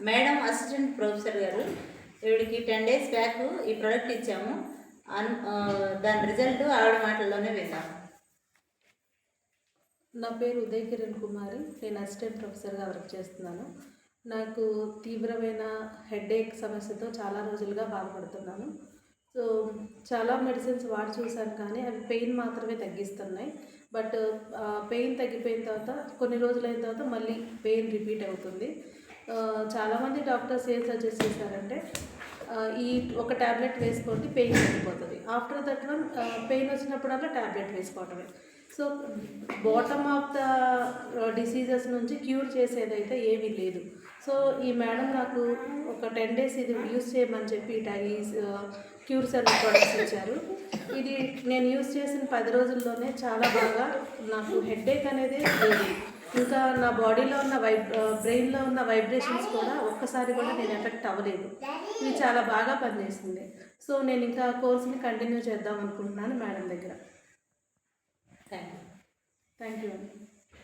Madam assistant professor గారు ఈవిడికి 10 days back ఈ ప్రోడక్ట్ ఇచ్చాము. దాని రిజల్ట్ ఆవిడ మాటల్లోనే విందాం. నా పేరు ఉదయ్ కిరణ్ కుమారి. నేను అసిస్టెంట్ ప్రొఫెసర్గా వర్క్ చేస్తున్నాను. నాకు తీవ్రమైన హెడేక్ సమస్యతో చాలా రోజులుగా బాధపడుతున్నాను. సో చాలా మెడిసిన్స్ వాడి చూశాను, కానీ అవి పెయిన్ మాత్రమే తగ్గిస్తున్నాయి. బట్ పెయిన్ తగ్గిపోయిన తర్వాత కొన్ని రోజులైన తర్వాత మళ్ళీ పెయిన్ రిపీట్ అవుతుంది. చాలామంది డాక్టర్స్ ఏం సజెస్ట్ చేశారంటే ఈ ఒక ట్యాబ్లెట్ వేసుకోండి, పెయిన్ తగ్గిపోతుంది. ఆఫ్టర్ దట్ వన్ పెయిన్ వచ్చినప్పుడల్లా ట్యాబ్లెట్ వేసుకోవటమే. So bottom of the diseases నుంచి క్యూర్ చేసేదైతే ఏమీ లేదు. సో ఈ మేడం నాకు ఒక 10 days ఇది యూస్ చేయమని చెప్పి ఈ క్యూర్ సెల్ ప్రొడక్ట్స్ ఇచ్చారు. ఇది నేను యూస్ చేసిన 10 రోజుల్లోనే చాలా బాగా నాకు హెడేక్ అనేది లేదు. ఇంకా నా బాడీలో ఉన్న బ్రెయిన్లో ఉన్న వైబ్రేషన్స్ కూడా ఒక్కసారి కూడా నేను ఎఫెక్ట్ అవ్వలేదు. ఇది చాలా బాగా పనిచేస్తుంది. సో నేను ఇంకా కోర్స్ని కంటిన్యూ చేద్దాం అనుకుంటున్నాను మేడం దగ్గర. Thank you. థ్యాంక్ యూ అండి.